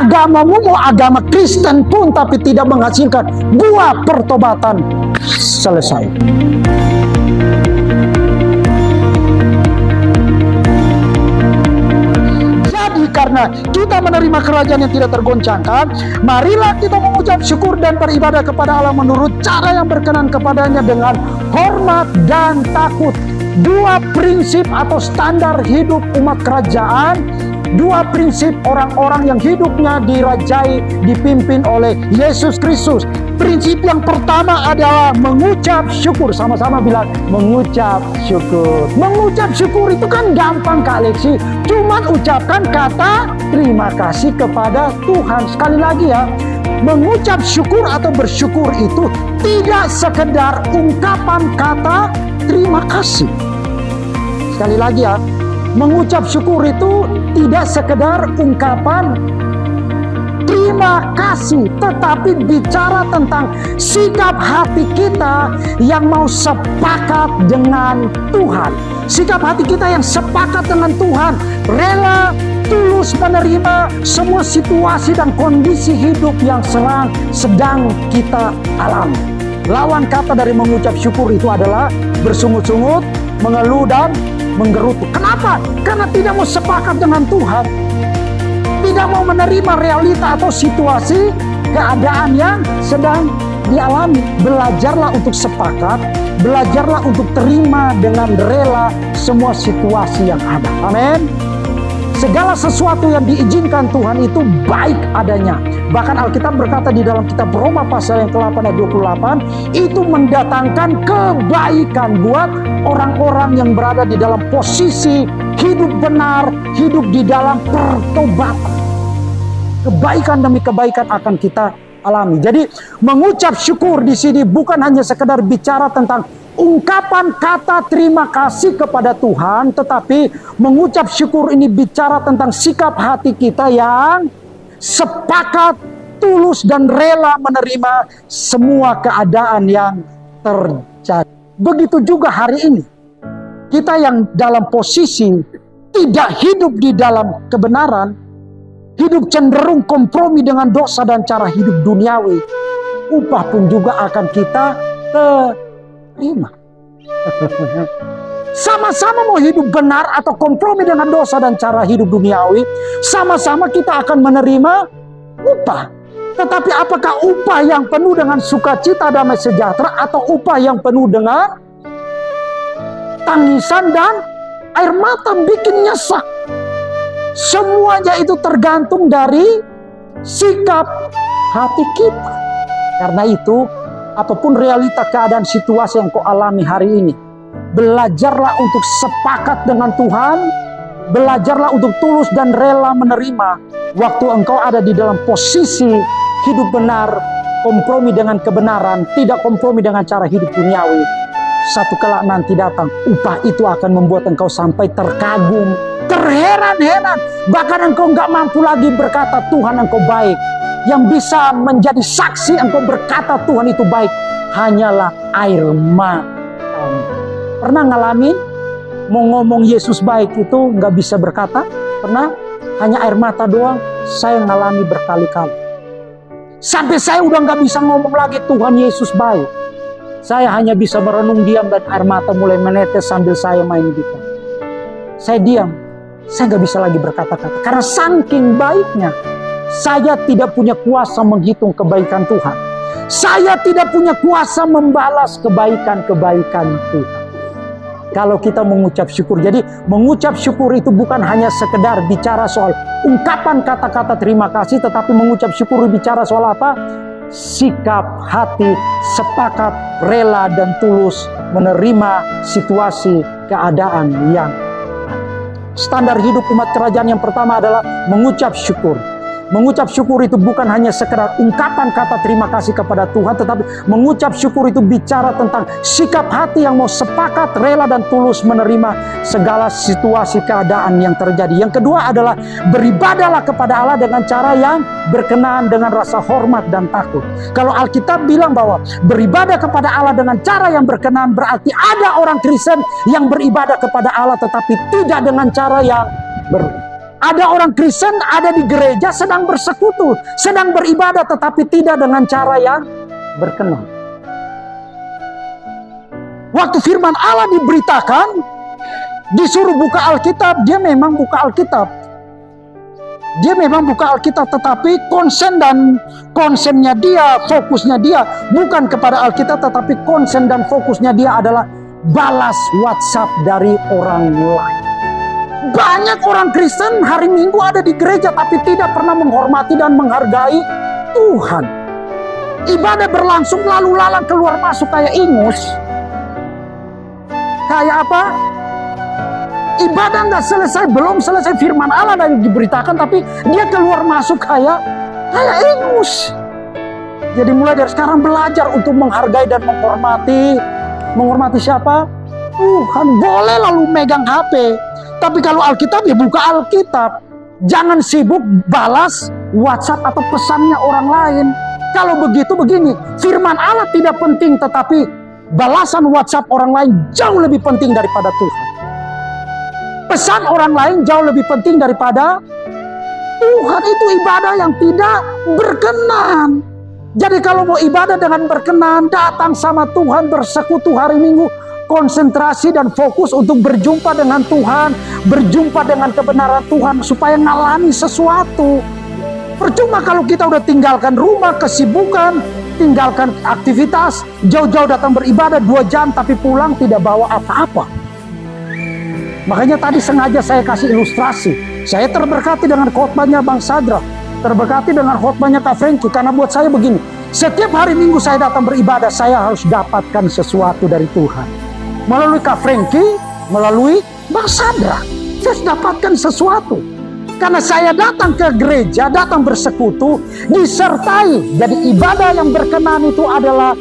agamamu mau agama Kristen pun tapi tidak menghasilkan buah pertobatan, selesai. Karena kita menerima kerajaan yang tidak tergoncangkan, marilah kita mengucap syukur dan beribadah kepada Allah menurut cara yang berkenan kepadanya dengan hormat dan takut. Dua prinsip atau standar hidup umat kerajaan, dua prinsip orang-orang yang hidupnya dirajai, dipimpin oleh Yesus Kristus. Prinsip yang pertama adalah mengucap syukur. Sama-sama bilang, mengucap syukur. Mengucap syukur itu kan gampang Kak Lexi. Cuman ucapkan kata terima kasih kepada Tuhan. Sekali lagi ya, mengucap syukur atau bersyukur itu tidak sekedar ungkapan kata terima kasih. Sekali lagi ya, mengucap syukur itu tidak sekedar ungkapan terima kasih, tetapi bicara tentang sikap hati kita yang mau sepakat dengan Tuhan. Sikap hati kita yang sepakat dengan Tuhan, rela, tulus menerima semua situasi dan kondisi hidup yang sedang kita alami. Lawan kata dari mengucap syukur itu adalah bersungut-sungut, mengeluh, dan menggerutu. Kenapa? Karena tidak mau sepakat dengan Tuhan. Tidak mau menerima realita atau situasi keadaan yang sedang dialami. Belajarlah untuk sepakat, belajarlah untuk terima dengan rela semua situasi yang ada. Amin. Segala sesuatu yang diizinkan Tuhan itu baik adanya. Bahkan Alkitab berkata di dalam kitab Roma pasal yang ke-8 ayat 28, itu mendatangkan kebaikan buat orang-orang yang berada di dalam posisi hidup benar, hidup di dalam pertobatan. Kebaikan demi kebaikan akan kita alami. Jadi mengucap syukur di sini bukan hanya sekedar bicara tentang ungkapan kata terima kasih kepada Tuhan, tetapi mengucap syukur ini bicara tentang sikap hati kita yang sepakat, tulus, dan rela menerima semua keadaan yang terjadi. Begitu juga hari ini, kita yang dalam posisi tidak hidup di dalam kebenaran, hidup cenderung kompromi dengan dosa dan cara hidup duniawi, upah pun juga akan kita terima. Sama-sama mau hidup benar atau kompromi dengan dosa dan cara hidup duniawi, sama-sama kita akan menerima upah. Tetapi apakah upah yang penuh dengan sukacita, damai sejahtera, atau upah yang penuh dengan tangisan dan air mata bikin nyesek? Semuanya itu tergantung dari sikap hati kita. Karena itu, apapun realita keadaan situasi yang kau alami hari ini, belajarlah untuk sepakat dengan Tuhan, belajarlah untuk tulus dan rela menerima waktu engkau ada di dalam posisi hidup benar, kompromi dengan kebenaran, tidak kompromi dengan cara hidup duniawi. Satu kelak nanti datang, upah itu akan membuat engkau sampai terkagum, terheran-heran, bahkan engkau nggak mampu lagi berkata Tuhan engkau baik. Yang bisa menjadi saksi engkau berkata Tuhan itu baik hanyalah air mata. Pernah ngalamin mau ngomong Yesus baik itu nggak bisa berkata? Pernah? Hanya air mata doang. Saya ngalami berkali-kali. Sampai saya udah nggak bisa ngomong lagi Tuhan Yesus baik. Saya hanya bisa merenung diam dan air mata mulai menetes sambil saya main gitar. Saya diam. Saya nggak bisa lagi berkata-kata. Karena saking baiknya, saya tidak punya kuasa menghitung kebaikan Tuhan. Saya tidak punya kuasa membalas kebaikan-kebaikan Tuhan. Kalau kita mengucap syukur. Jadi mengucap syukur itu bukan hanya sekedar bicara soal ungkapan kata-kata terima kasih. Tetapi mengucap syukur bicara soal apa? Sikap hati, sepakat, rela, dan tulus menerima situasi keadaan yang standar hidup umat kerajaan yang pertama adalah mengucap syukur. Mengucap syukur itu bukan hanya sekedar ungkapan kata terima kasih kepada Tuhan, tetapi mengucap syukur itu bicara tentang sikap hati yang mau sepakat, rela, dan tulus menerima segala situasi keadaan yang terjadi. Yang kedua adalah beribadahlah kepada Allah dengan cara yang berkenan dengan rasa hormat dan takut. Kalau Alkitab bilang bahwa beribadah kepada Allah dengan cara yang berkenan, berarti ada orang Kristen yang beribadah kepada Allah tetapi tidak dengan cara yang Ada orang Kristen ada di gereja sedang bersekutu, sedang beribadah, tetapi tidak dengan cara yang berkenan. Waktu firman Allah diberitakan, disuruh buka Alkitab, dia memang buka Alkitab. Dia memang buka Alkitab, tetapi konsennya dia, fokusnya dia bukan kepada Alkitab, tetapi konsen dan fokusnya dia adalah balas WhatsApp dari orang lain. Banyak orang Kristen hari Minggu ada di gereja tapi tidak pernah menghormati dan menghargai Tuhan. Ibadah berlangsung lalu lalang keluar masuk kayak ingus. Kayak apa? Ibadah nggak selesai, belum selesai firman Allah yang diberitakan, tapi dia keluar masuk kayak ingus. Jadi mulai dari sekarang belajar untuk menghargai dan menghormati. Menghormati siapa? Tuhan. Boleh lalu megang HP, tapi kalau Alkitab ya buka Alkitab. Jangan sibuk balas WhatsApp atau pesannya orang lain. Kalau begitu begini, firman Allah tidak penting, tetapi balasan WhatsApp orang lain jauh lebih penting daripada Tuhan. Pesan orang lain jauh lebih penting daripada Tuhan. Itu ibadah yang tidak berkenan. Jadi kalau mau ibadah dengan berkenan, datang sama Tuhan, bersekutu hari Minggu, konsentrasi dan fokus untuk berjumpa dengan Tuhan, berjumpa dengan kebenaran Tuhan, supaya ngalami sesuatu. Percuma kalau kita udah tinggalkan rumah, kesibukan, tinggalkan aktivitas, jauh-jauh datang beribadah 2 jam, tapi pulang tidak bawa apa-apa. Makanya tadi sengaja saya kasih ilustrasi. Saya terberkati dengan khotbahnya Bang Sadra, terberkati dengan khotbahnya Kak Frankie, karena buat saya begini, setiap hari Minggu saya datang beribadah, saya harus dapatkan sesuatu dari Tuhan. Melalui Kak Frankie, melalui Bang Sadra, saya harus dapatkan sesuatu. Karena saya datang ke gereja, datang bersekutu, disertai. Jadi ibadah yang berkenan itu adalah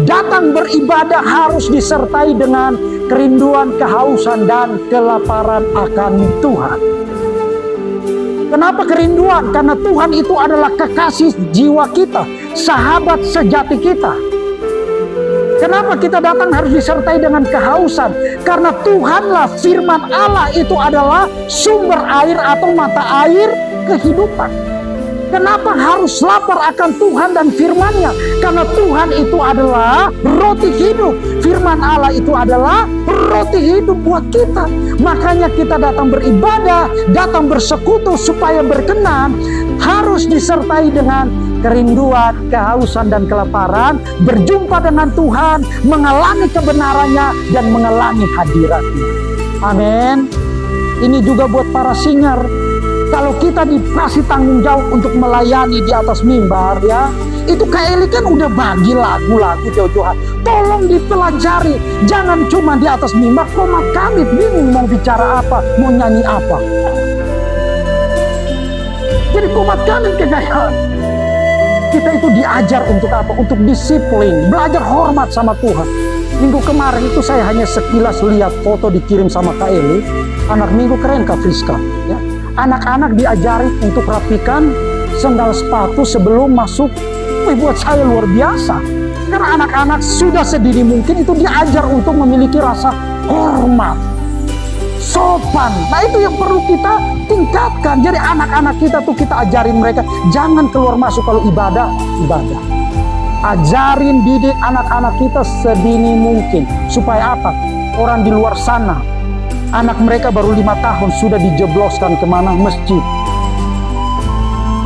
datang beribadah harus disertai dengan kerinduan, kehausan, dan kelaparan akan Tuhan. Kenapa kerinduan? Karena Tuhan itu adalah kekasih jiwa kita, sahabat sejati kita. Kenapa kita datang harus disertai dengan kehausan? Karena Tuhanlah, firman Allah itu adalah sumber air atau mata air kehidupan. Kenapa harus lapar akan Tuhan dan firman-Nya? Karena Tuhan itu adalah roti hidup. Firman Allah itu adalah roti hidup buat kita. Makanya kita datang beribadah, datang bersekutu supaya berkenan, harus disertai dengan kerinduan, kehausan, dan kelaparan, berjumpa dengan Tuhan, mengalami kebenarannya, dan mengalami hadiratnya. Amin. Ini juga buat para singer. Kalau kita dikasih tanggung jawab untuk melayani di atas mimbar, ya, itu Kak Eli kan udah bagi lagu-lagu jauh-jauhan. Tolong dipelajari, jangan cuma di atas mimbar. Komat kami bingung mau bicara apa, mau nyanyi apa. Jadi komat kami kegayaan. Kita itu diajar untuk apa? Untuk disiplin, belajar hormat sama Tuhan. Minggu kemarin itu saya hanya sekilas lihat foto dikirim sama Kak Eli. Anak Minggu keren Kak Friska, ya. Anak-anak diajari untuk rapikan sendal sepatu sebelum masuk. Buat saya luar biasa. Karena anak-anak sudah sedini mungkin itu diajar untuk memiliki rasa hormat, sopan. Nah itu yang perlu kita tingkatkan. Jadi anak-anak kita tuh kita ajarin mereka, jangan keluar masuk kalau ibadah. Ajarin, didik anak-anak kita sedini mungkin. Supaya apa? Orang di luar sana, anak mereka baru 5 tahun sudah dijebloskan kemana? Masjid.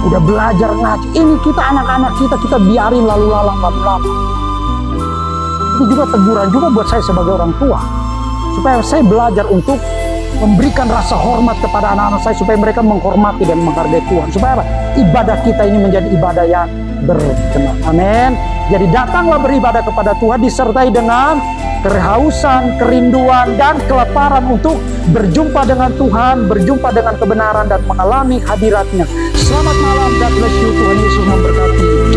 Udah belajar ngaji. Ini kita anak-anak kita biarin lalu lalang. Ini juga teguran juga buat saya sebagai orang tua. Supaya saya belajar untuk memberikan rasa hormat kepada anak-anak saya. Supaya mereka menghormati dan menghargai Tuhan. Supaya apa? Ibadah kita ini menjadi ibadah yang berkenan. Amin. Jadi datanglah beribadah kepada Tuhan disertai dengan kehausan, kerinduan, dan kelaparan untuk berjumpa dengan Tuhan, berjumpa dengan kebenaran, dan mengalami hadirat-Nya. Selamat malam, God bless you, Tuhan Yesus memberkati.